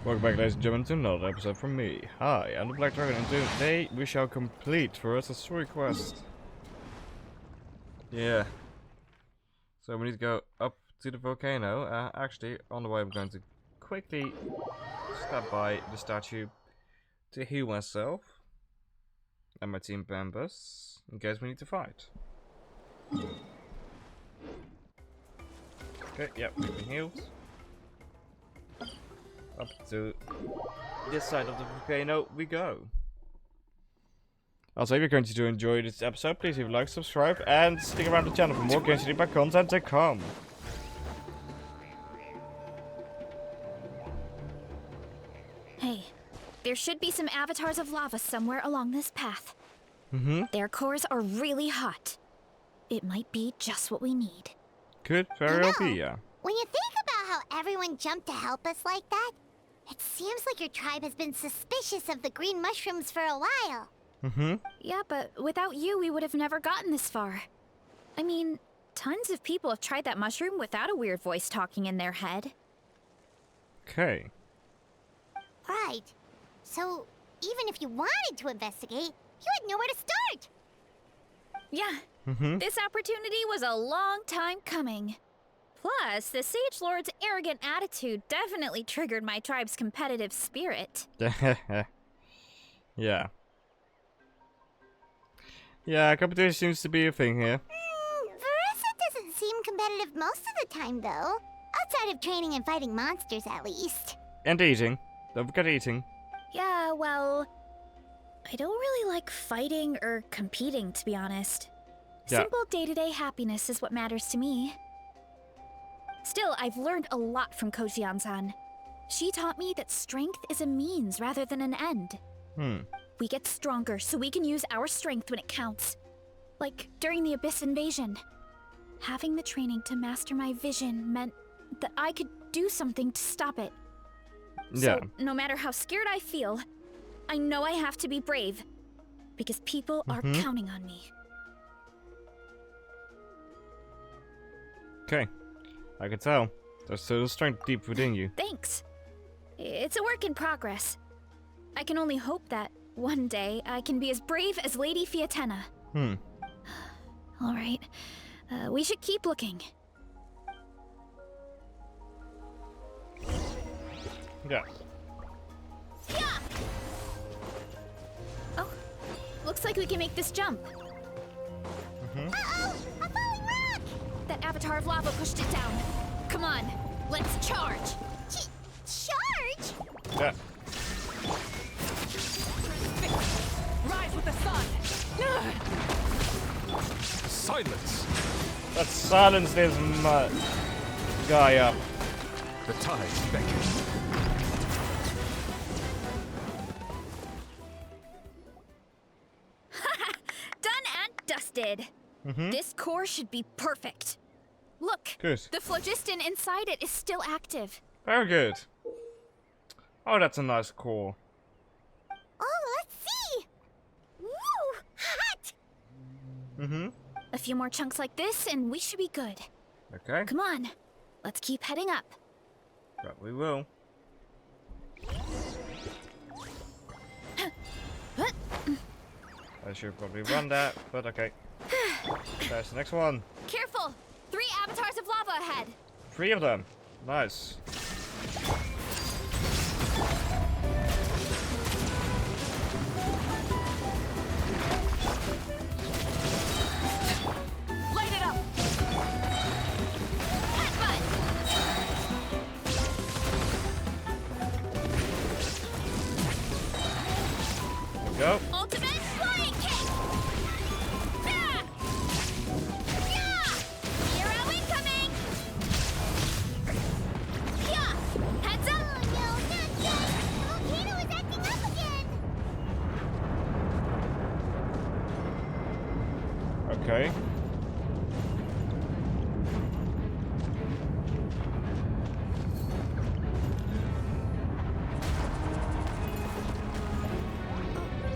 Welcome back, ladies and gentlemen, to another episode from me. Hi, I'm the Black Dragon, and today we shall complete for us a story quest. Yeah. So we need to go up to the volcano. Actually, on the way I'm going to quickly stop by the statue to heal myself and my team members in case we need to fight. Okay, yep, we've been healed. Up to this side of the volcano we go. Also, if you're going to enjoy this episode, please leave a like, subscribe, and stick around the channel for more genshin content to come. Hey, there should be some avatars of lava somewhere along this path. Their cores are really hot. It might be just what we need. Could very well be, yeah. When you think about how everyone jumped to help us like that, it seems like your tribe has been suspicious of the green mushrooms for a while. Yeah, but without you, we would have never gotten this far. I mean, tons of people have tried that mushroom without a weird voice talking in their head. Okay. Right. So, even if you wanted to investigate, you had nowhere to start. Yeah, this opportunity was a long time coming. Plus, the Sage Lord's arrogant attitude definitely triggered my tribe's competitive spirit. Yeah. Yeah, competition seems to be a thing here. Verissa doesn't seem competitive most of the time, though. Outside of training and fighting monsters, at least. And eating. Don't forget eating. Yeah, well, I don't really like fighting or competing, to be honest. Yeah. Simple day-to-day happiness is what matters to me. Still, I've learned a lot from Kojian-san. She taught me that strength is a means rather than an end. We get stronger so we can use our strength when it counts. Like during the Abyss invasion. Having the training to master my vision meant that I could do something to stop it. Yeah. So, no matter how scared I feel, I know I have to be brave. Because people are counting on me. Okay. I can tell. There's still strength deep within you. Thanks. It's a work in progress. I can only hope that one day I can be as brave as Lady Fiatena. All right. We should keep looking. Yeah. Yeah! Oh, looks like we can make this jump. Uh-oh! A falling rock! That avatar of lava pushed it down. Come on, let's charge. Charge? Yeah. Rise with the sun! Silence! Let's silence this guy up. The tides beckon. Done and dusted. This core should be perfect. Look, Good. the phlogiston inside it is still active. Very good. Oh, that's a nice core. Oh, let's see! Woo! Hot! A few more chunks like this and we should be good. Okay. Come on, let's keep heading up. But we will. I should probably run that, but okay. There's the next one. Careful! 3 avatars of lava ahead. 3 of them. Nice. Light it up! Headbutt! Go. Ultimate flying kick! Yeah! Yeah! Hero incoming! Yeah! Heads up! Oh no, not yet! The volcano is acting up again! Okay.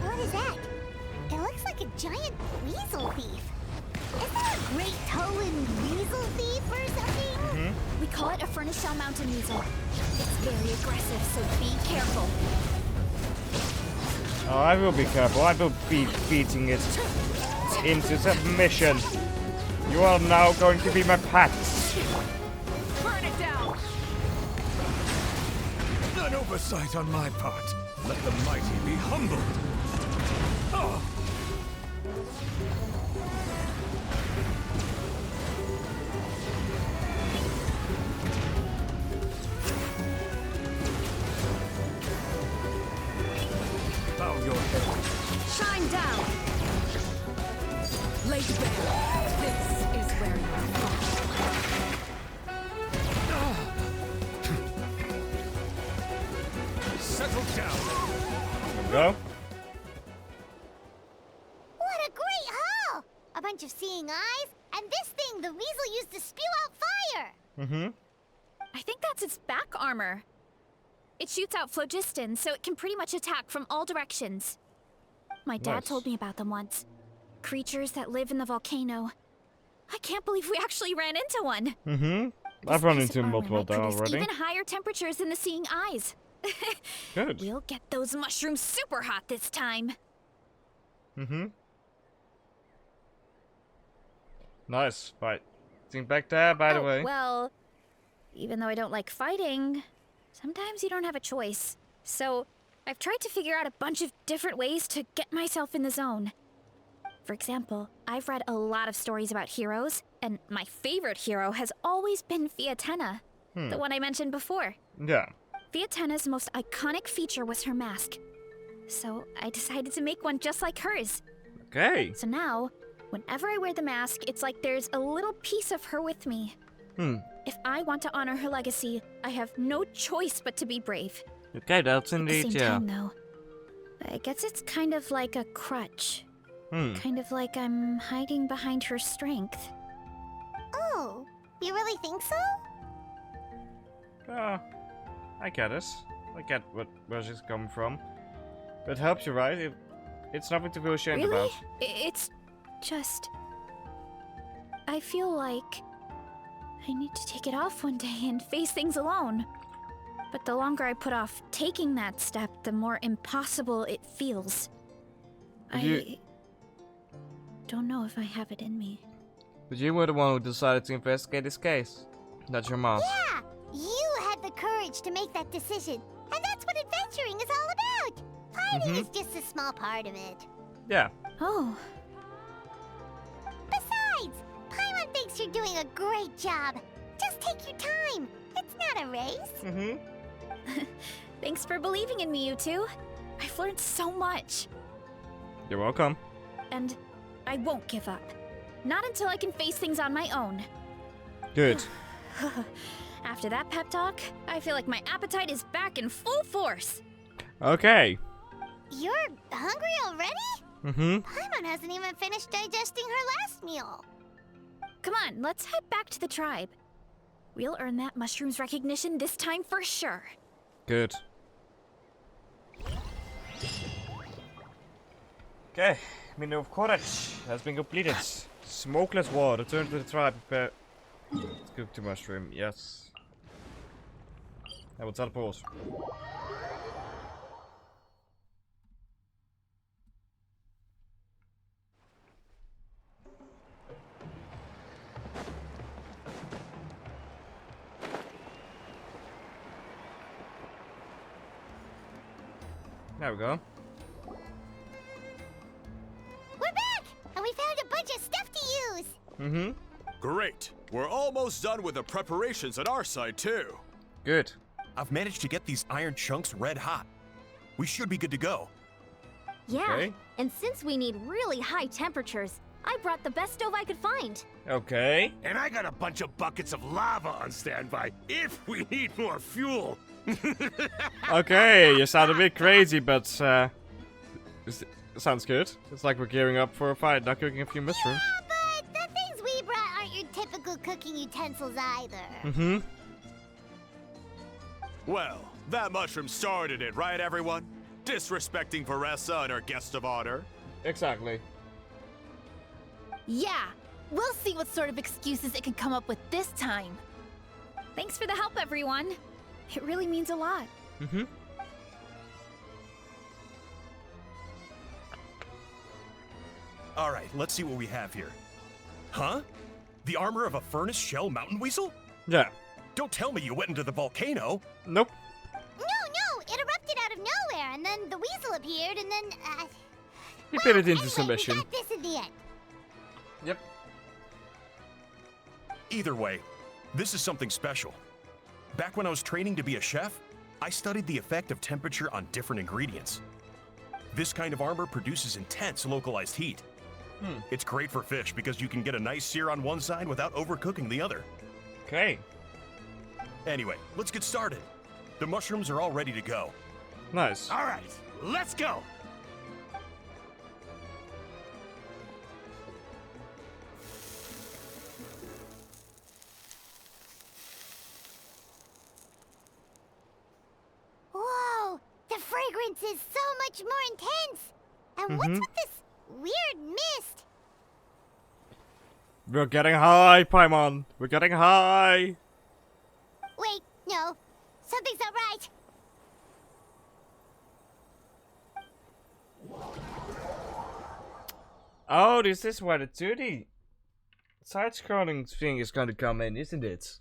What is that? It looks like a giant weasel thief. Is that a great toe-in weasel thief or something? We call it a Furnace Shell Mountain Weasel. It's very aggressive, so be careful. Oh, I will be careful. I will be beating it into submission. You are now going to be my pets. Burn it down! An oversight on my part. Let the mighty be humbled. Oh. Bow your head. Shine down! Lay bare. This is where you fall. Settle down. There we go. What a great haul! A bunch of seeing eyes, and this thing the weasel used to spew out fire! Mm-hmm. I think that's its back armor. It shoots out phlogiston, so it can pretty much attack from all directions. My dad Nice. told me about them once. Creatures that live in the volcano. I can't believe we actually ran into one. Mm-hmm. This I've run piece of into armor multiple might there produce already. even higher temperatures than the seeing eyes. Good. We'll get those mushrooms super hot this time. Mm-hmm. Nice. Right. Think back there, by the way. Well, even though I don't like fighting, sometimes you don't have a choice. So, I've tried to figure out a bunch of different ways to get myself in the zone. For example, I've read a lot of stories about heroes, and my favorite hero has always been Fiatenna, the one I mentioned before. Yeah. Fiatenna's most iconic feature was her mask. So, I decided to make one just like hers. Okay. So now, whenever I wear the mask, it's like there's a little piece of her with me. If I want to honor her legacy, I have no choice but to be brave. Okay, that's At the indeed, same yeah. time, though, I guess it's kind of like a crutch. Kind of like I'm hiding behind her strength. Oh, you really think so? I get it. I get where she's coming from. But it helps you, right? It's nothing to feel ashamed Really? about. It's just... I feel like I need to take it off one day and face things alone. But the longer I put off taking that step, the more impossible it feels. I don't know if I have it in me. But you were the one who decided to investigate this case. That's your mom. Yeah, you had the courage to make that decision. And that's what adventuring is all about. Fighting is just a small part of it. Yeah. Oh, Besides, Paimon thinks you're doing a great job. Just take your time. It's not a race. thanks for believing in me, you two. I've learned so much. You're welcome. And I won't give up. Not until I can face things on my own. Good. After that pep talk, I feel like my appetite is back in full force. Okay. You're hungry already? Paimon hasn't even finished digesting her last meal. Come on, let's head back to the tribe. We'll earn that mushroom's recognition this time for sure. Good. Okay. Window of Courage has been completed. Smokeless water. Return to the tribe. Prepare to cook the mushroom. Yes. I will teleport. There we go. We're back! And we found a bunch of stuff to use! Great. We're almost done with the preparations at our side, too. Good. I've managed to get these iron chunks red hot. We should be good to go. Yeah, Okay. and since we need really high temperatures, I brought the best stove I could find. Okay. And I got a bunch of buckets of lava on standby if we need more fuel. Okay, you sound a bit crazy, but sounds good. It's like we're gearing up for a fight, not cooking a few mushrooms. Yeah, but the things we brought aren't your typical cooking utensils either. Well, that mushroom started it, right, everyone? Disrespecting Varessa and her guest of honor. Exactly. Yeah, we'll see what sort of excuses it can come up with this time. Thanks for the help, everyone. It really means a lot. Alright, let's see what we have here. Huh? The armor of a furnace shell mountain weasel? Yeah. Don't tell me you went into the volcano. Nope. No, it erupted out of nowhere, and then the weasel appeared, and then, We fit it into anyway, submission. we got this in the end. Yep. Either way, this is something special. Back when I was training to be a chef, I studied the effect of temperature on different ingredients. This kind of armor produces intense localized heat. It's great for fish because you can get a nice sear on one side without overcooking the other. Okay. Anyway, let's get started. The mushrooms are all ready to go. Nice. All right, let's go. Whoa, the fragrance is so much more intense. And what's with this weird mist? We're getting high, Paimon. We're getting high. Wait, no, something's not right. Oh, this is where the 2D side-scrolling thing is going to come in, isn't it?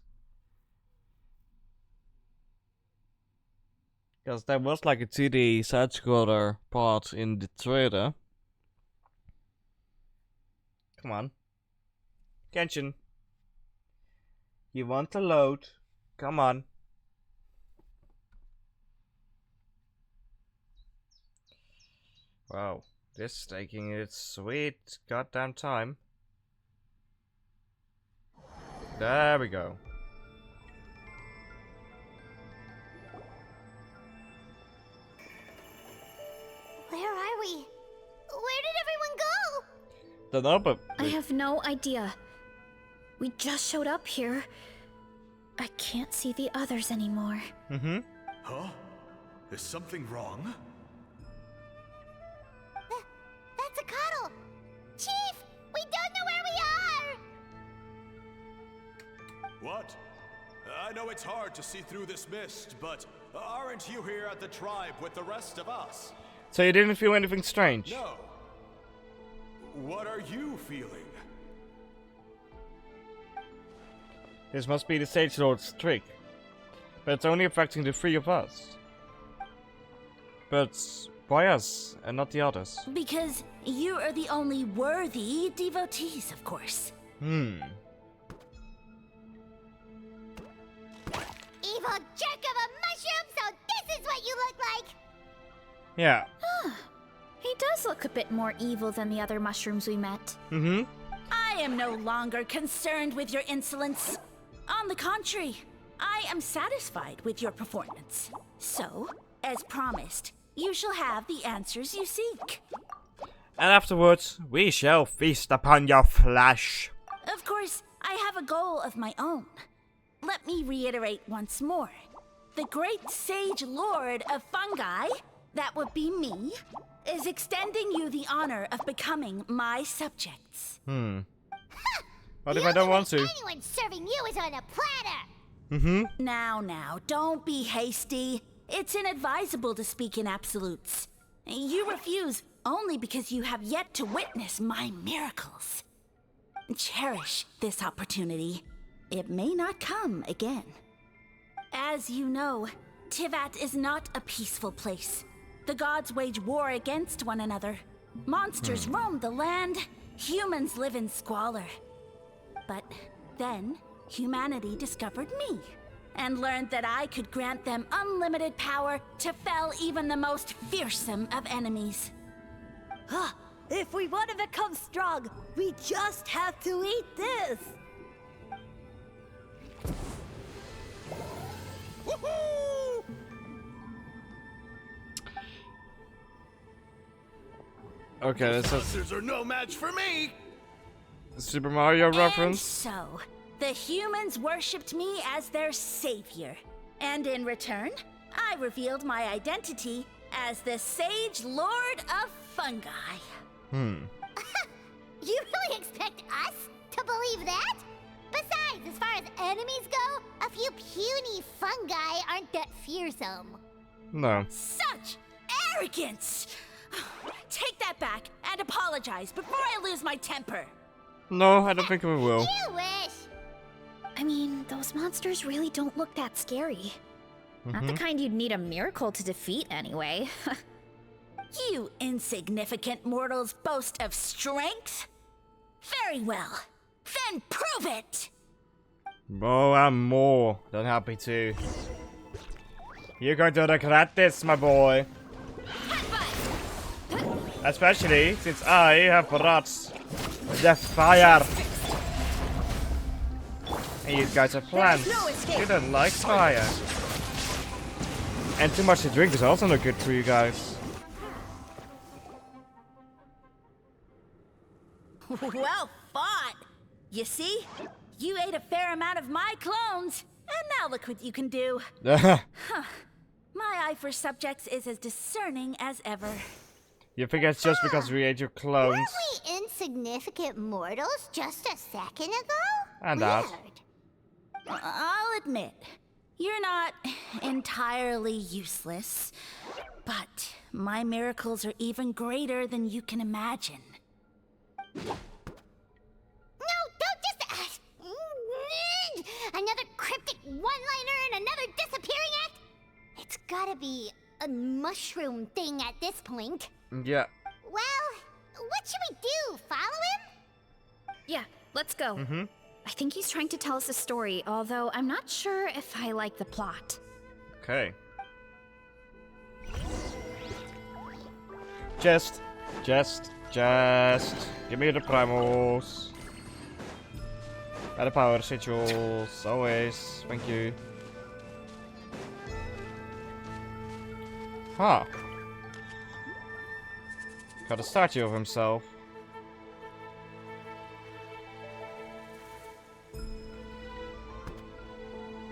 Because there was like a 2D side-scroller part in the trailer. Come on. Genshin. You want to load? Come on. Wow. This is taking its sweet goddamn time. There we go. Where are we? Where did everyone go? Don't know, but I have no idea. We just showed up here. I can't see the others anymore. Huh? Is something wrong? That's a cuddle. Chief, we don't know where we are. What? I know it's hard to see through this mist, but aren't you here at the tribe with the rest of us? so you didn't feel anything strange? No. What are you feeling? This must be the Sage Lord's trick. But it's only affecting the 3 of us. But why us and not the others? Because you are the only worthy devotees, of course. Evil jerk of a mushroom, so this is what you look like. Yeah. He does look a bit more evil than the other mushrooms we met. I am no longer concerned with your insolence. On the contrary, I am satisfied with your performance. So, as promised, you shall have the answers you seek. And afterwards, we shall feast upon your flesh. Of course, I have a goal of my own. Let me reiterate once more. The great sage lord of Fungi, that would be me, is extending you the honor of becoming my subjects. What if I don't want to? Anyone serving you is on a platter. Now, don't be hasty. It's inadvisable to speak in absolutes. You refuse only because you have yet to witness my miracles. Cherish this opportunity. It may not come again. As you know, Teyvat is not a peaceful place. The gods wage war against one another. Monsters roam the land. Humans live in squalor. But then, humanity discovered me, and learned that I could grant them unlimited power to fell even the most fearsome of enemies. If we want to become strong, we just have to eat this. Okay, this is Monsters are no match for me! Super Mario And reference. so, the humans worshipped me as their savior. And in return, I revealed my identity as the Sage Lord of Fungi. You really expect us to believe that? Besides, as far as enemies go, a few puny fungi aren't that fearsome. No. Such arrogance! Take that back, and apologize before I lose my temper. No, I don't think we will. You wish. I mean, those monsters really don't look that scary. Not the kind you'd need a miracle to defeat anyway. You insignificant mortals boast of strength? Very well. Then prove it! Oh, I'm more than happy to. You're going to regret this, my boy. Especially since I have brought the fire. And you guys are plants. You don't like fire. And too much to drink is also not good for you guys. Well fought! You see? You ate a fair amount of my clones, and now look what you can do. My eye for subjects is as discerning as ever. You think it's just because we ate your clones? Weren't we insignificant mortals just a second ago? And that. Weird. I'll admit, you're not entirely useless, but my miracles are even greater than you can imagine. No, don't just... another cryptic one-liner and another disappearing act? It's gotta be a mushroom thing at this point. Yeah. Well, what should we do? Follow him? Yeah, let's go. I think he's trying to tell us a story, although I'm not sure if I like the plot. Okay. Just. Give me the primals. And the power residuals, always. Thank you. Huh. Got a statue of himself.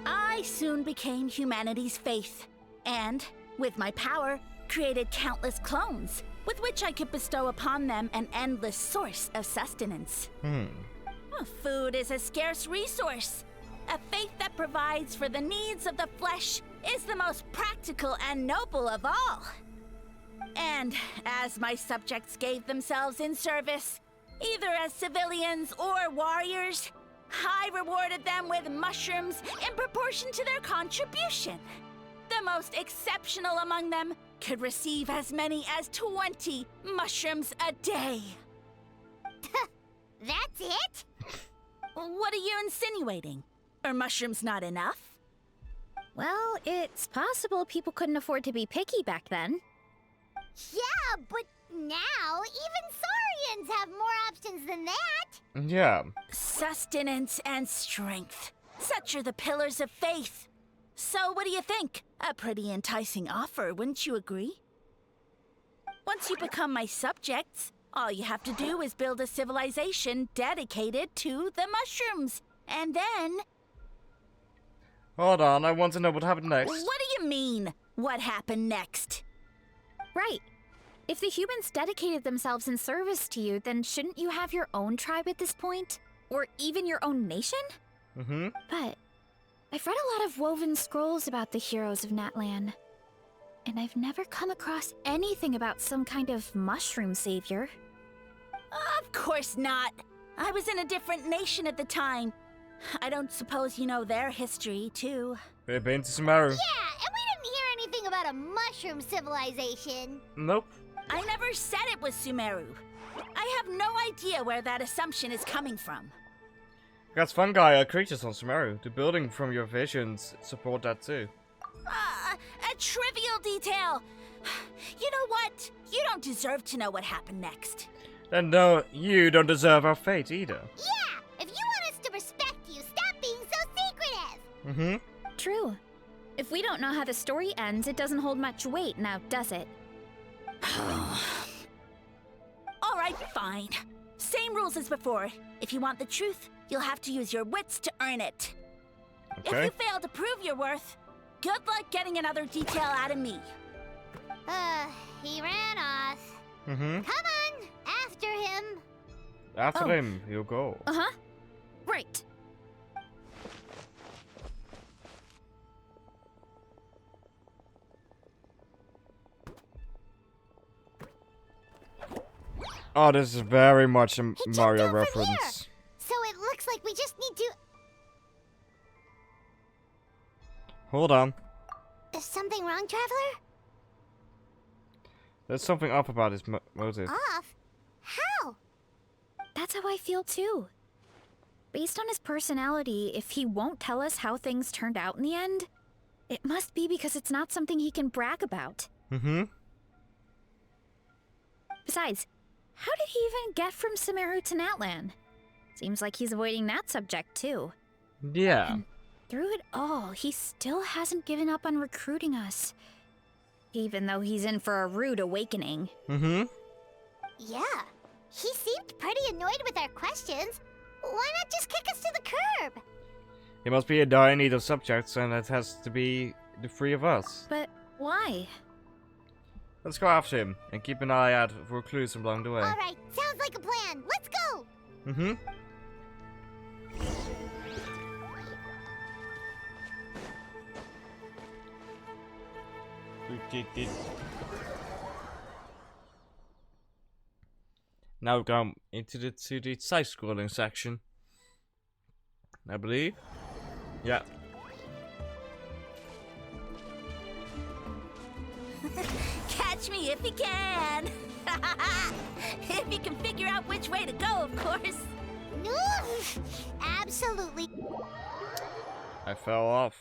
I soon became humanity's faith, and, with my power, created countless clones, with which I could bestow upon them an endless source of sustenance. Food is a scarce resource. A faith that provides for the needs of the flesh is the most practical and noble of all. And as my subjects gave themselves in service, either as civilians or warriors, I rewarded them with mushrooms in proportion to their contribution. The most exceptional among them could receive as many as 20 mushrooms a day. That's it? What are you insinuating? Are mushrooms not enough? Well, it's possible people couldn't afford to be picky back then. Yeah, but now even Saurians have more options than that. Yeah. Sustenance and strength. Such are the pillars of faith. So what do you think? A pretty enticing offer, wouldn't you agree? Once you become my subjects, all you have to do is build a civilization dedicated to the mushrooms. And then... Hold on, I want to know what happened next. What do you mean, what happened next? Right. If the humans dedicated themselves in service to you, then shouldn't you have your own tribe at this point? Or even your own nation? But I've read a lot of woven scrolls about the heroes of Natlan, and I've never come across anything about some kind of mushroom savior. Of course not. I was in a different nation at the time. I don't suppose you know their history, too. We've been to Sumeru. Yeah, and we didn't hear anything about a mushroom civilization. Nope. I never said it was Sumeru. I have no idea where that assumption is coming from. Because fungi are creatures on Sumeru. The building from your visions support that too. A trivial detail. You know what? You don't deserve to know what happened next. Then no, you don't deserve our fate either. Yeah, if you want us to respect you, stop being so secretive. True. If we don't know how the story ends, it doesn't hold much weight now, does it? All right, fine. Same rules as before. If you want the truth, you'll have to use your wits to earn it. Okay. If you fail to prove your worth, good luck getting another detail out of me. He ran off. Mm-hmm. Come on, after him. After him, you go. Uh-huh. Right. Oh, this is very much a He Mario jumped out from here. reference. So it looks like we just need to... Hold on. Is something wrong, Traveler? There's something up about his motive. Off? How? That's how I feel too. Based on his personality, if he won't tell us how things turned out in the end, it must be because it's not something he can brag about. Mm-hmm. Besides, how did he even get from Sumeru to Natlan? Seems like he's avoiding that subject too. Yeah. And through it all, he still hasn't given up on recruiting us. Even though he's in for a rude awakening. Mm-hmm. Yeah. He seemed pretty annoyed with our questions. Why not just kick us to the curb? He must be in dire need of subjects, and it has to be the three of us. But why? Let's go after him, and keep an eye out for clues along the way. Alright, sounds like a plan. Let's go! Mm-hmm. Now we go into the side-scrolling section, I believe. Yeah. Catch me if you can. If you can figure out which way to go, of course. Absolutely. I fell off.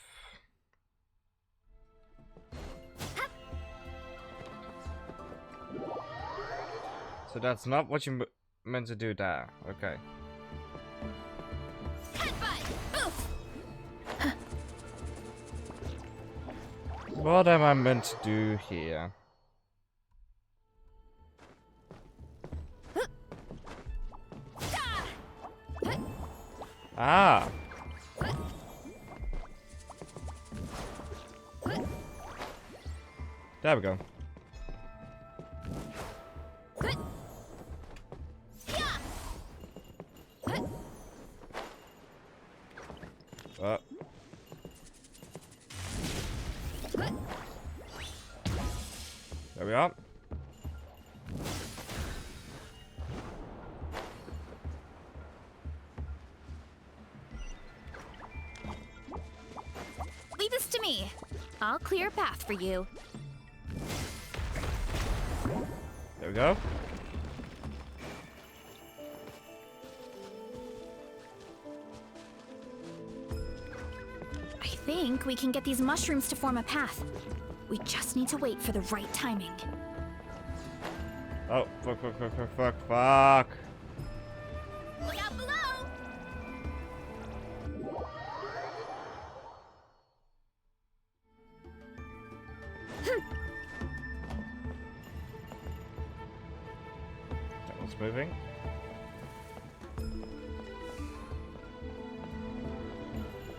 So that's not what you meant to do there. Okay. What am I meant to do here? Ah! There we go. There we are. Leave this to me. I'll clear a path for you. There we go. I think we can get these mushrooms to form a path. We just need to wait for the right timing. Oh, fuck. Look out below! That one's moving.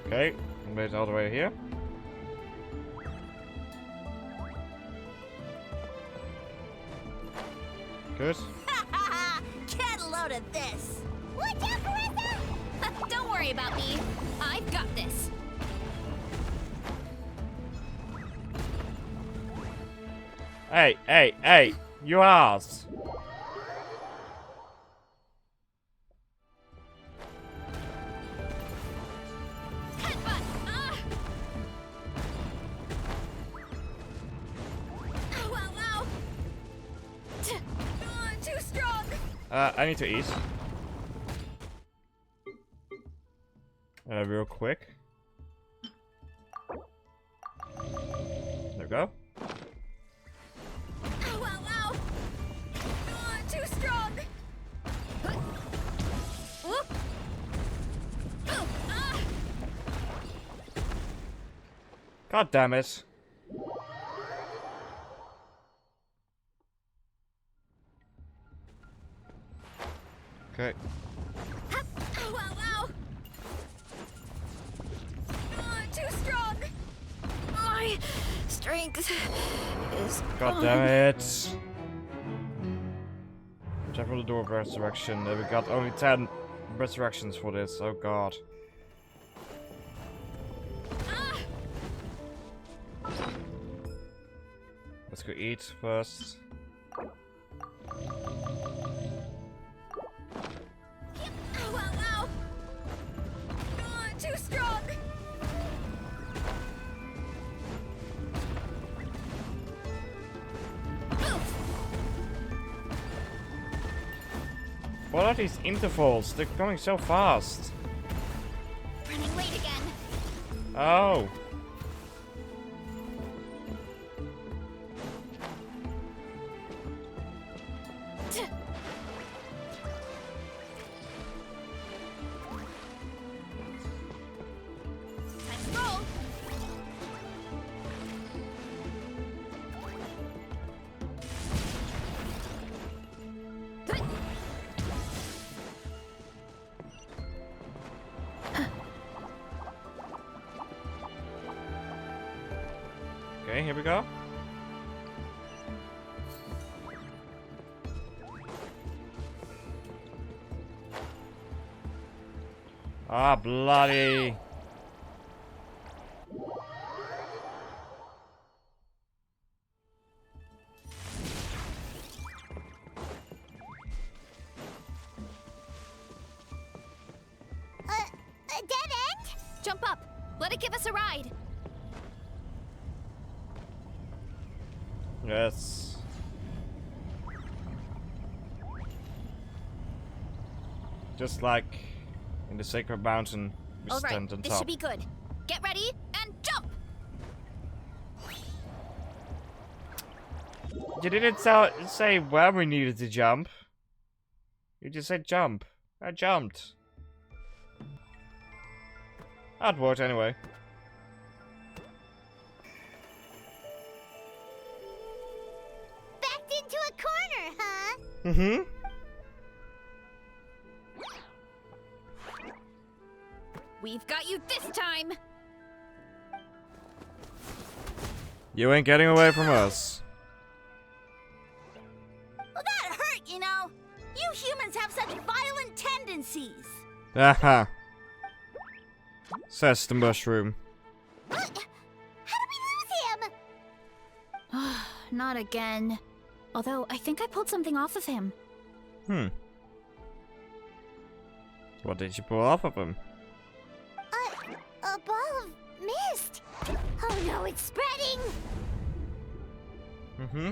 Okay, made it all the way here. Good. Get a load of this. Watch out, Carissa! Don't worry about me. I've got this. Hey, you ass. I need to eat. Real quick. There we go. Too strong. God damn it. Okay. Too strong. My strength is God damn it. Check for the door of resurrection. We got only 10 resurrections for this. Oh god. Let's go eat first. What are these intervals? They're going so fast. Running late again. Oh. Time to roll. Okay, here we go. Ah, bloody. A dead end? Jump up. Let it give us a ride. Yes. Just like in the Sacred Mountain, we All right, stand on this top. should be good. Get ready and jump. You didn't say where we needed to jump. You just said jump. I jumped. That worked anyway. Backed into a corner, huh? Mm-hmm. We've got you this time. You ain't getting away from us. Well, that hurt, you know. You humans have such violent tendencies. Aha. Says the mushroom. How did we lose him? Not again. Although, I think I pulled something off of him. What did you pull off of him? A ball of mist. Oh no, it's spreading. Mm-hmm.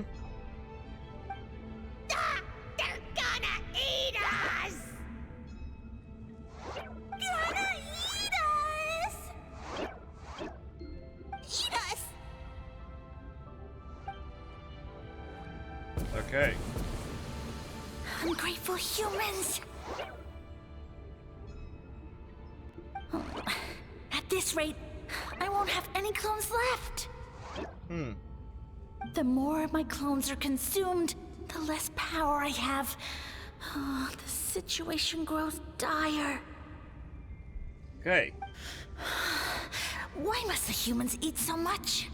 Ah, they're gonna eat us. Gonna eat us. Eat us. Okay. Ungrateful humans. Oh, at this rate, I won't have any clones left. The more my clones are consumed, the less power I have. Oh, the situation grows dire. Okay. Why must the humans eat so much?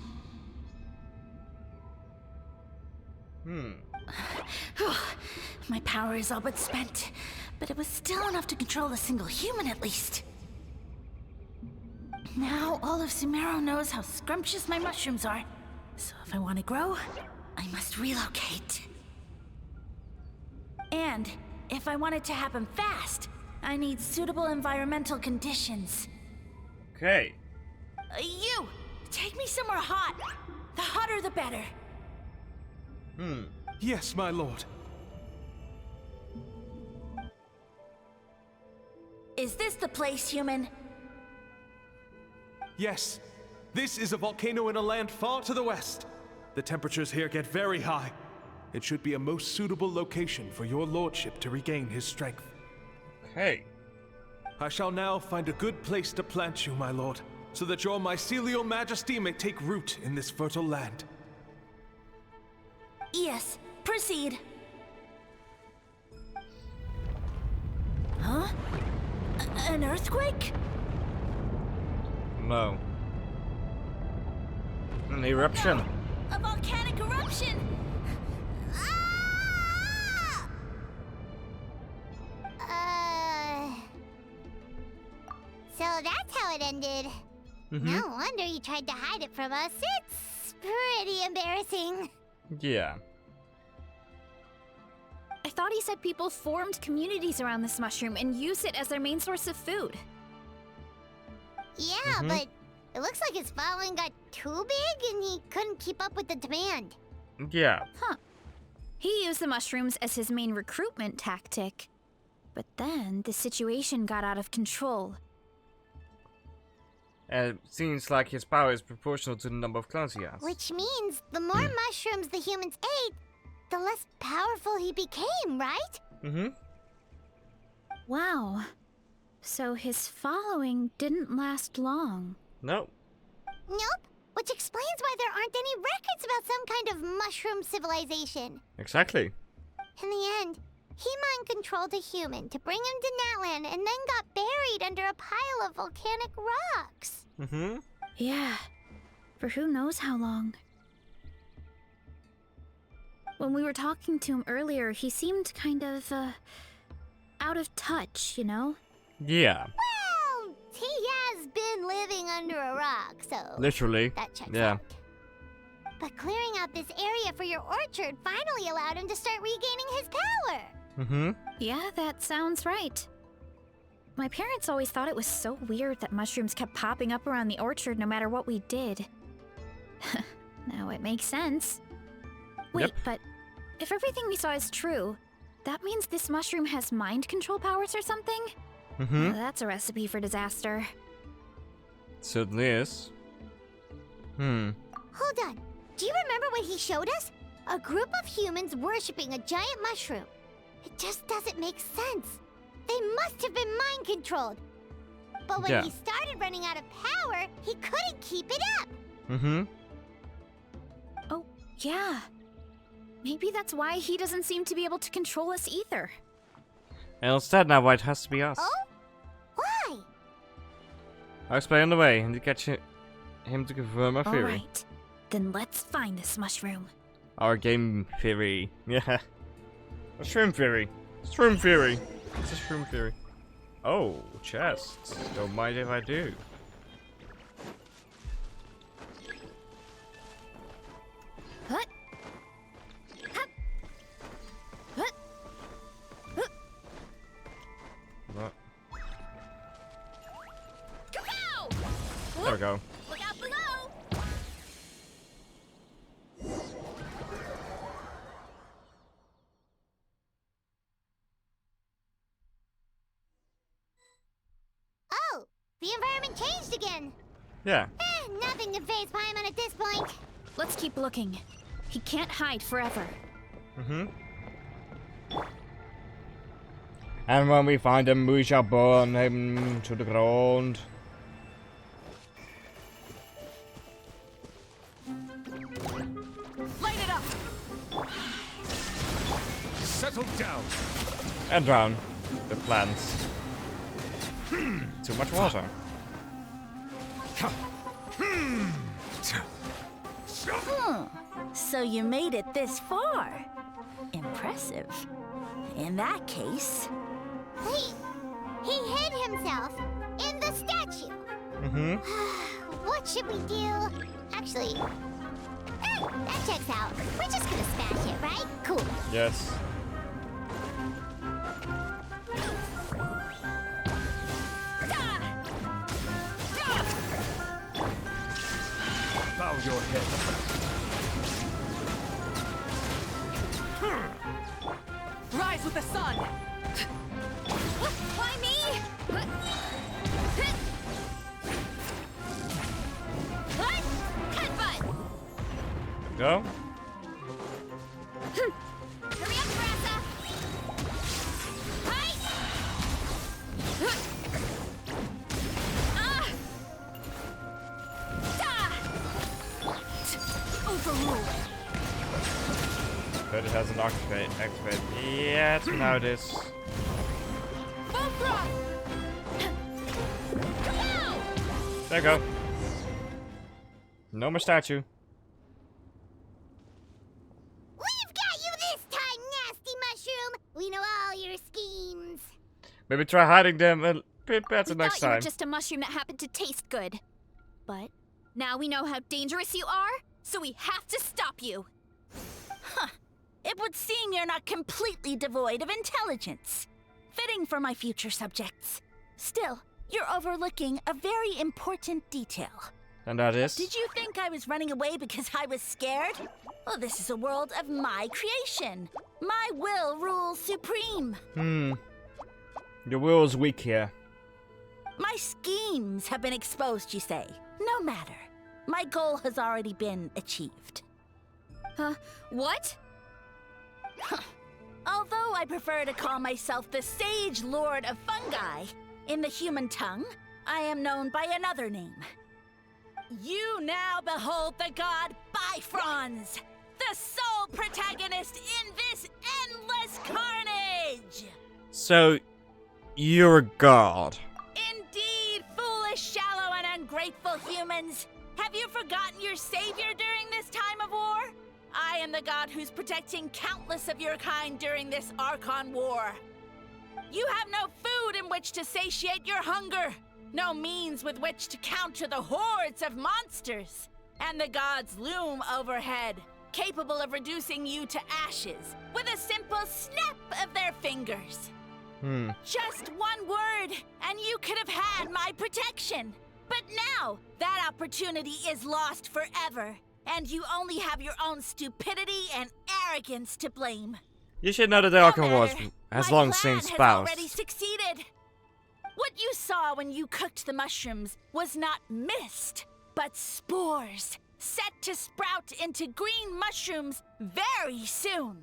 My power is all but spent, but it was still enough to control a single human at least. Now all of Sumeru knows how scrumptious my mushrooms are. So if I want to grow, I must relocate. And if I want it to happen fast, I need suitable environmental conditions. Okay. You! Take me somewhere hot. The hotter the better. Yes, my lord. Is this the place, human? Yes. This is a volcano in a land far to the west. The temperatures here get very high. It should be a most suitable location for your lordship to regain his strength. Okay. I shall now find a good place to plant you, my lord, so that your mycelial majesty may take root in this fertile land. Yes, proceed. Huh? An earthquake? No. An eruption. A volcanic eruption! Ah! So that's how it ended. No wonder you tried to hide it from us. It's pretty embarrassing. Yeah. I thought he said people formed communities around this mushroom and use it as their main source of food. Yeah, but it looks like his following got too big and he couldn't keep up with the demand. Yeah. He used the mushrooms as his main recruitment tactic. But then the situation got out of control. And it seems like his power is proportional to the number of clones he has. Which means the more mushrooms the humans ate, the less powerful he became, right? Mm-hmm. Wow. So his following didn't last long. No. Nope. Which explains why there aren't any records about some kind of mushroom civilization. Exactly. In the end, he mind-controlled a human to bring him to Natlan and then got buried under a pile of volcanic rocks. Mm-hmm. Yeah. For who knows how long. When we were talking to him earlier, he seemed kind of, out of touch, you know? Yeah. Well, he has been living under a rock, so... Literally. That checks Yeah. out. But clearing out this area for your orchard finally allowed him to start regaining his power. Mm-hmm. Yeah, that sounds right. My parents always thought it was so weird that mushrooms kept popping up around the orchard no matter what we did. Now it makes sense. Wait, Yep. but if everything we saw is true, that means this mushroom has mind control powers or something? Mm-hmm. That's a recipe for disaster. Certainly is. Hmm. Hold on. Do you remember what he showed us? A group of humans worshipping a giant mushroom. It just doesn't make sense. They must have been mind-controlled. But when Yeah. he started running out of power, he couldn't keep it up. Mm-hmm. Oh, yeah. Maybe that's why he doesn't seem to be able to control us either. And instead now it has to be us. Oh? Why? I'll explain on the way and to catch him to confirm our theory. Alright, then let's find this mushroom. Our game theory. Yeah. A shroom theory. Shroom theory. It's a shroom theory. Oh, chests. Don't mind if I do. What? Hup. What? Hup. What? Kapow! There we go. Look out below! Oh, the environment changed again. Yeah. Nothing to phase Paimon at this point. Let's keep looking. He can't hide forever. Mm-hmm. And when we find him, we shall burn him to the ground. Light it up! Settle down. And drown the plants. Too much water. So you made it this far. Impressive. In that case... Wait, he hid himself in the statue. Mm-hmm. What should we do? Actually, that checks out. We're just gonna smash it, right? Cool. Yes. Bow your head. Rise with the sun! Why me? Headbutt! Go. Hurry up, Brassa! Hi! Overruled. But it hasn't activated yet. Now it is. There you go. No more statue. We've got you this time, nasty mushroom. We know all your schemes. Maybe try hiding them a bit better We next thought you were time. just a mushroom that happened to taste good. But now we know how dangerous you are, so we have to stop you. It would seem you're not completely devoid of intelligence. Fitting for my future subjects. Still, you're overlooking a very important detail. And that is. Did you think I was running away because I was scared? Well, this is a world of my creation. My will rules supreme. Your will is weak here. My schemes have been exposed, you say? No matter. My goal has already been achieved. What? Although I prefer to call myself the Sage Lord of Fungi, in the human tongue, I am known by another name. You now behold the god Bifrons, the sole protagonist in this endless carnage! So, you're a god. Indeed, foolish, shallow, and ungrateful humans! Have you forgotten your savior during this time of war? I am the god who's protecting countless of your kind during this Archon War. You have no food in which to satiate your hunger, no means with which to counter the hordes of monsters, and the gods loom overhead, capable of reducing you to ashes with a simple snap of their fingers. Just one word, and you could have had my protection. But now, that opportunity is lost forever, and you only have your own stupidity and arrogance to blame. You should know that the Archon War has long since has passed. already succeeded. What you saw when you cooked the mushrooms was not mist, but spores, set to sprout into green mushrooms very soon.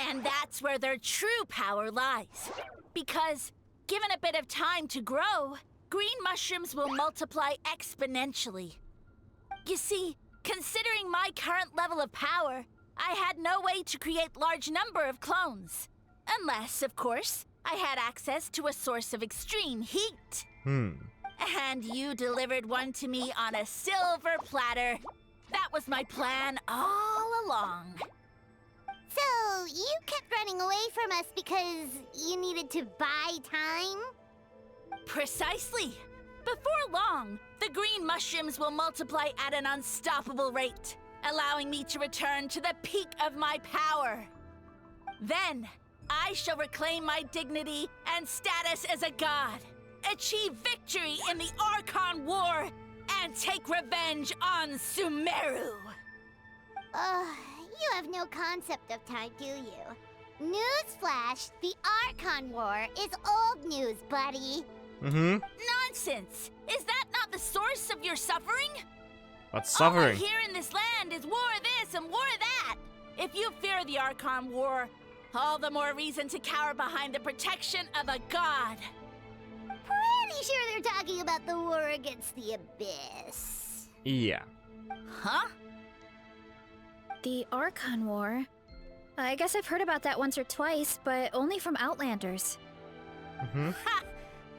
And that's where their true power lies. Because, given a bit of time to grow, green mushrooms will multiply exponentially. You see, considering my current level of power, I had no way to create large number of clones. Unless, of course, I had access to a source of extreme heat. And you delivered one to me on a silver platter. That was my plan all along. So, you kept running away from us because you needed to buy time? Precisely. Before long, the green mushrooms will multiply at an unstoppable rate, allowing me to return to the peak of my power. Then, I shall reclaim my dignity and status as a god, achieve victory in the Archon War, and take revenge on Sumeru. You have no concept of time, do you? Newsflash, the Archon War is old news, buddy. Nonsense! Is that not the source of your suffering? What's suffering? All I hear in this land is war this and war that. If you fear the Archon War, all the more reason to cower behind the protection of a god. Pretty sure they're talking about the war against the Abyss. Yeah. Huh? The Archon War? I guess I've heard about that once or twice, but only from Outlanders. Ha!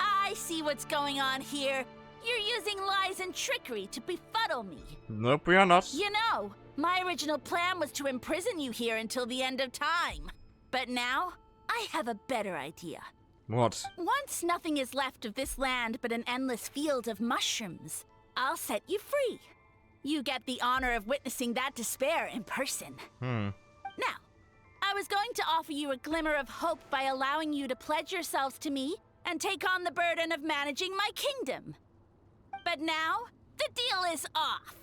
I see what's going on here. You're using lies and trickery to befuddle me. Nope, we are not. You know, my original plan was to imprison you here until the end of time. But now, I have a better idea. What? Once nothing is left of this land but an endless field of mushrooms, I'll set you free. You get the honor of witnessing that despair in person. Now, I was going to offer you a glimmer of hope by allowing you to pledge yourselves to me and take on the burden of managing my kingdom. But now, the deal is off.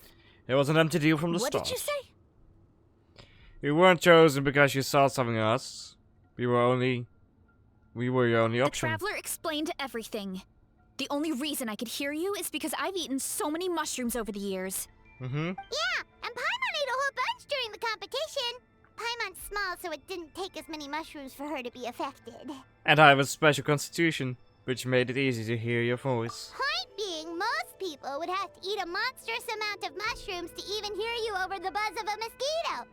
It was an empty deal from the What start. did you say? You weren't chosen because you saw something in us. We were your only The option. Traveler explained everything. The only reason I could hear you is because I've eaten so many mushrooms over the years. Yeah, and Paimon ate a whole bunch during the competition. Paimon's small, so it didn't take as many mushrooms for her to be affected. And I have a special constitution, which made it easy to hear your voice. Point being, most people would have to eat a monstrous amount of mushrooms to even hear you over the buzz of a mosquito.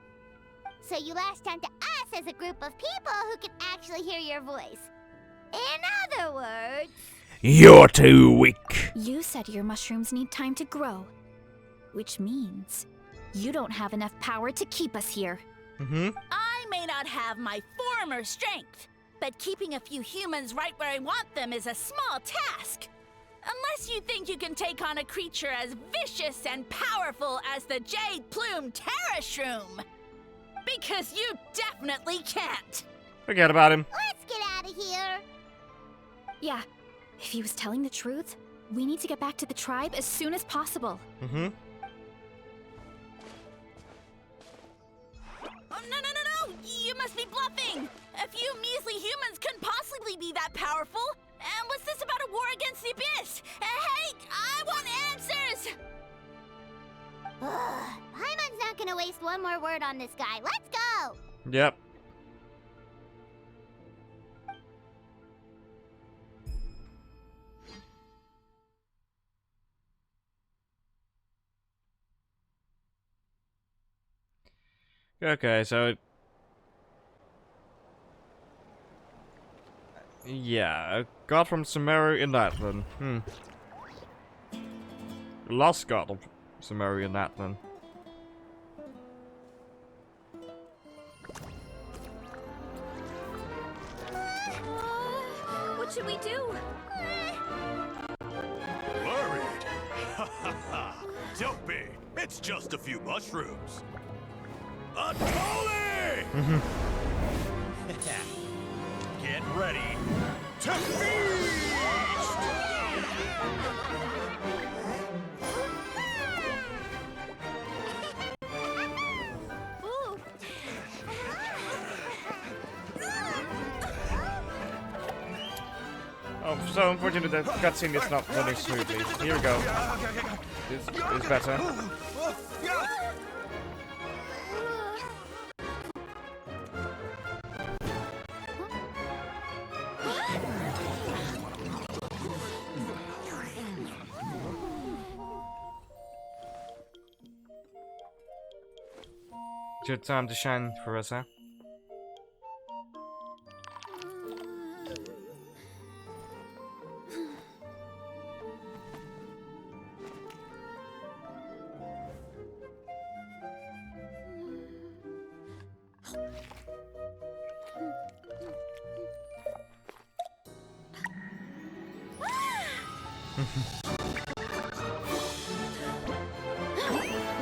So you latched onto us as a group of people who can actually hear your voice. In other words... You're too weak. You said your mushrooms need time to grow. Which means you don't have enough power to keep us here. I may not have my former strength, but keeping a few humans right where I want them is a small task. Unless you think you can take on a creature as vicious and powerful as the Jade Plume Terrashroom. Because you definitely can't. Forget about him. Let's get out of here. Yeah, if he was telling the truth, we need to get back to the tribe as soon as possible. Oh, no! You must be bluffing! A few measly humans couldn't possibly possibly be that powerful? And what's this about a war against the Abyss? Hey, I want answers! Paimon's not gonna waste one more word on this guy. Let's go! Yep. Okay, so... Yeah, a god from Sumeru in Natlan. Lost god of Sumeru in Natlan. What should we do? Worried? Ha ha ha! Don't be! It's just a few mushrooms! Unholy! Get ready to feast! Ooh. Oh, so unfortunate that cutscene is not running smoothly. Here we go. This is better. It's your time to shine for us, huh?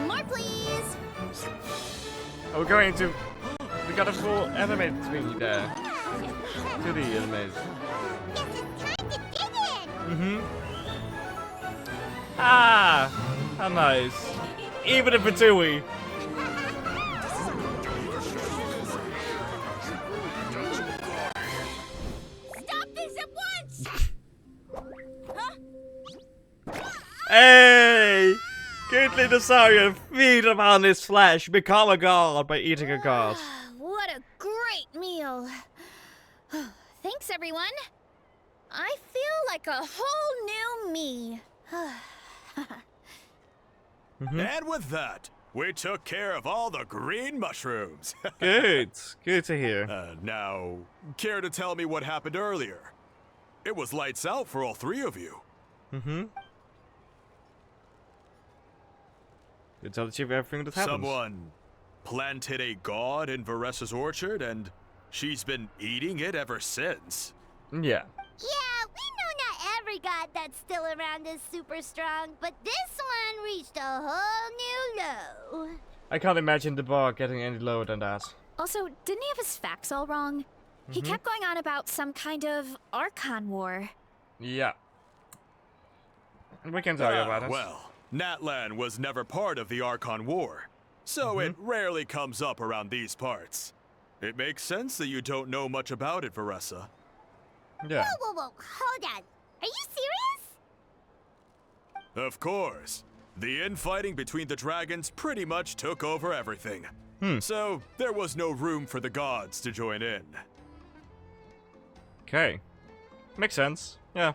More, please. Oh, we're going to... We got a full anime thingy there. 2D animes. Guess it's time to dig in! Ah! How nice. Even if it's ooey. Stop this at once! Hey! Goodly Nasaria, feed upon his flesh, become a god by eating a god. What a great meal. Thanks, everyone. I feel like a whole new me. And with that, we took care of all the green mushrooms. Good. Good to hear. Now, care to tell me what happened earlier? It was lights out for all three of you. You tell the chief everything that happened. Someone planted a god in Varessa's orchard, and she's been eating it ever since. Yeah. Yeah, we know not every god that's still around is super strong, but this one reached a whole new low. I can't imagine the bar getting any lower than that. Also, didn't he have his facts all wrong? He kept going on about some kind of Archon war. Yeah. We can tell you about it. Well, Natlan was never part of the Archon War, so it rarely comes up around these parts. It makes sense that you don't know much about it, Varessa. Yeah. Whoa, hold on. Are you serious? Of course. The infighting between the dragons pretty much took over everything. So there was no room for the gods to join in. Okay. Makes sense. Yeah.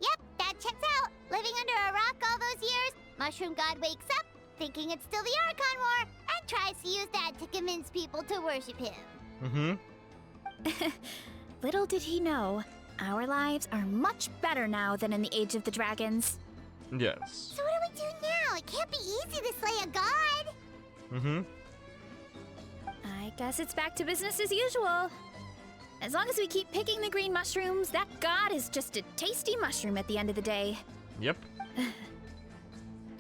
Yep, that checks out. Living under a rock all those years, Mushroom God wakes up, thinking it's still the Archon War, and tries to use that to convince people to worship him. Little did he know, our lives are much better now than in the Age of the Dragons. Yes. So what do we do now? It can't be easy to slay a god. I guess it's back to business as usual. As long as we keep picking the green mushrooms, that god is just a tasty mushroom at the end of the day. Yep.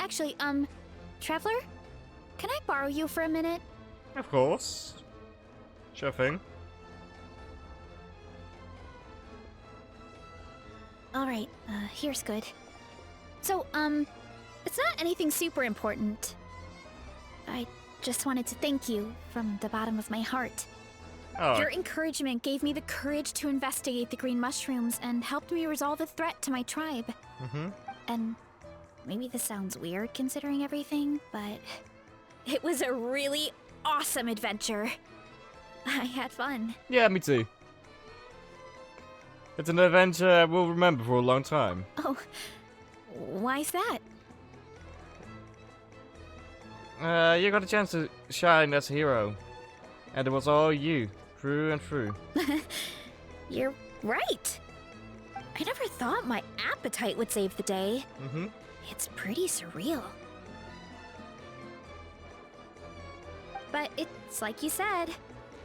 Actually, Traveler? Can I borrow you for a minute? Of course. Sure thing. Alright, here's good. So, it's not anything super important. I just wanted to thank you from the bottom of my heart. Oh. Your encouragement gave me the courage to investigate the green mushrooms and helped me resolve a threat to my tribe. And maybe this sounds weird considering everything, but it was a really awesome adventure. I had fun. Yeah, me too. It's an adventure we'll remember for a long time. Oh, why's that? You got a chance to shine as a hero. And it was all you, through and through. You're right. I never thought my appetite would save the day. It's pretty surreal. But it's like you said.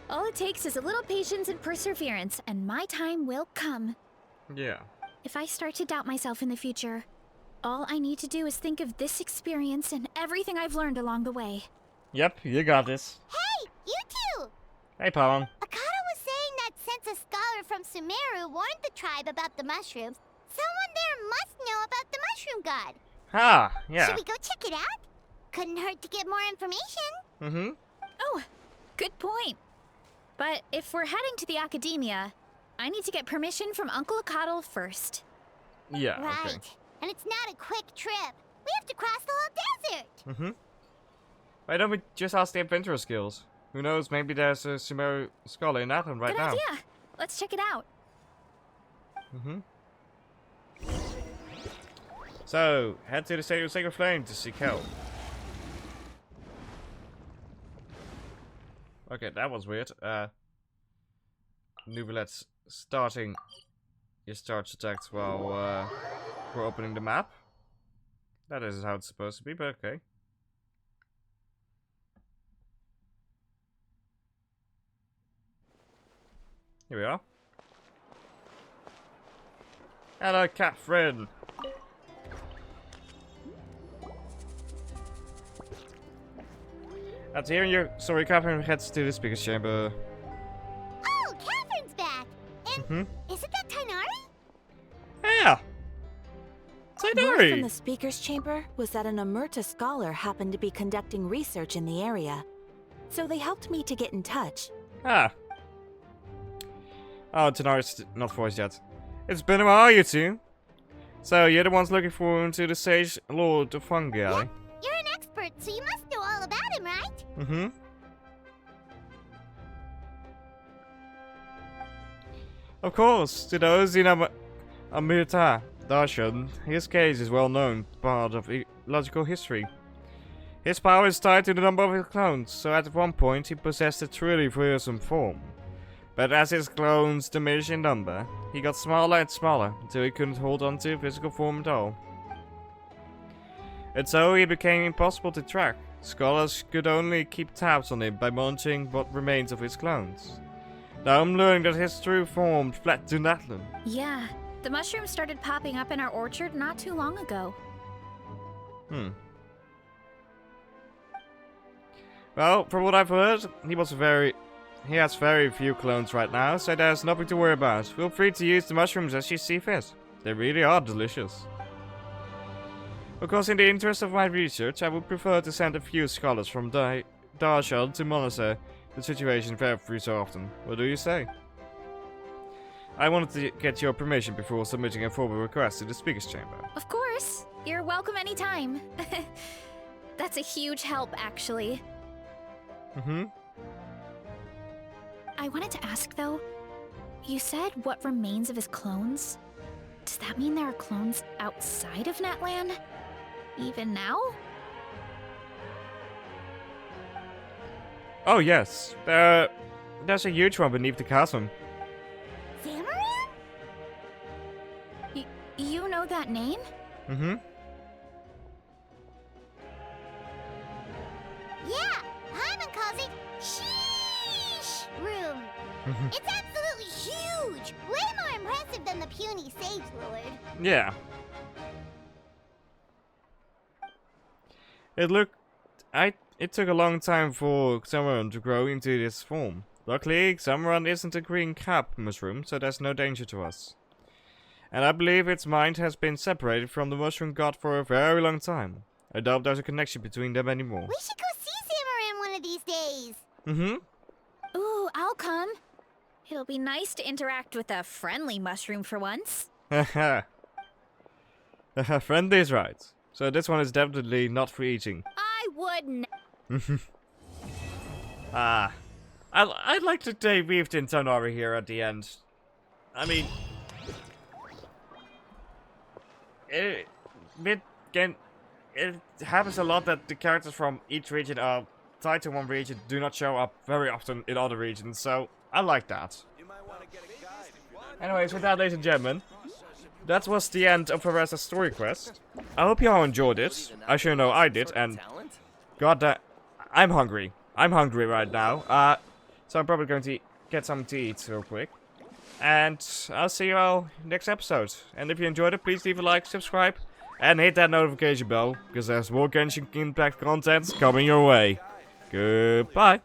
All it takes is a little patience and perseverance, and my time will come. Yeah. If I start to doubt myself in the future, all I need to do is think of this experience and everything I've learned along the way. Yep, you got this. Hey, you two! Hey, Pawan. Akata was saying that since a scholar from Sumeru warned the tribe about the mushrooms, someone there must know about the mushroom god. Ah, yeah. Should we go check it out? Couldn't hurt to get more information. Oh, good point. But if we're heading to the academia, I need to get permission from Uncle Akatl first. Yeah, Right. okay. And it's not a quick trip. We have to cross the whole desert. Why don't we just ask the adventurer skills? Who knows, maybe there's a Sumeru scholar in Natlan right Good now. idea. Let's check it out. So, head to the Sacred Flame to seek help. Okay, that was weird. Nubilet's starting his charge attacks while we're opening the map. That isn't how it's supposed to be, but okay. Here we are. Hello, Catherine. After hearing your story, Catherine heads to the speaker's chamber. Oh, Catherine's back. And isn't that Tainari? Yeah! Word from the Tainari! speaker's chamber was that an Omerta scholar happened to be conducting research in the area. So they helped me to get in touch. Ah. Oh, Tainari's not voiced yet. It's been a while, you two. So, you're the ones looking for into the Sage Lord of Fungi. Yep. You're an expert, so you must know all about him, right? Of course, to those in Amrita Darshan, his case is well known part of logical history. His power is tied to the number of his clones, so at one point he possessed a truly fearsome form. But as his clones diminished in number, he got smaller and smaller until he couldn't hold on to a physical form at all. And so he became impossible to track. Scholars could only keep tabs on him by monitoring what remains of his clones. Now I'm learning that his true form fled to Natlan. Yeah, the mushrooms started popping up in our orchard not too long ago. Well, from what I've heard, he has very few clones right now, so there's nothing to worry about. Feel free to use the mushrooms as you see fit. They really are delicious. Of course, in the interest of my research, I would prefer to send a few scholars from Darshan to monitor the situation every so often. What do you say? I wanted to get your permission before submitting a formal request to the speaker's chamber. Of course. You're welcome anytime. That's a huge help, actually. I wanted to ask, though. You said what remains of his clones? Does that mean there are clones outside of Natlan? Even now? Oh yes, there's a huge one beneath the chasm. Zamaran? You know that name? Yeah, Hyman calls it Sheesh Room. It's absolutely huge! Way more impressive than the puny Sage Lord. Yeah. It took a long time for Samaran to grow into this form. Luckily, Samaran isn't a green cap mushroom, so there's no danger to us. And I believe its mind has been separated from the mushroom god for a very long time. I doubt there's a connection between them anymore. We should go see Zamaran one of these days. Ooh, I'll come. It'll be nice to interact with a friendly mushroom for once. Haha. Friendly is right. So this one is definitely not for eating. I wouldn't. I'd like to say weaved in Tonari here at the end. I mean, it happens a lot that the characters from each region are tied to one region, do not show up very often in other regions, so I like that. Anyways, with that, ladies and gentlemen, that was the end of Professor's story quest. I hope you all enjoyed it. I sure know I did, and god damn, I'm hungry. I'm hungry right now. So I'm probably going to get something to eat real quick. And I'll see you all next episode. And if you enjoyed it, please leave a like, subscribe, and hit that notification bell, because there's more Genshin Impact content coming your way. Goodbye.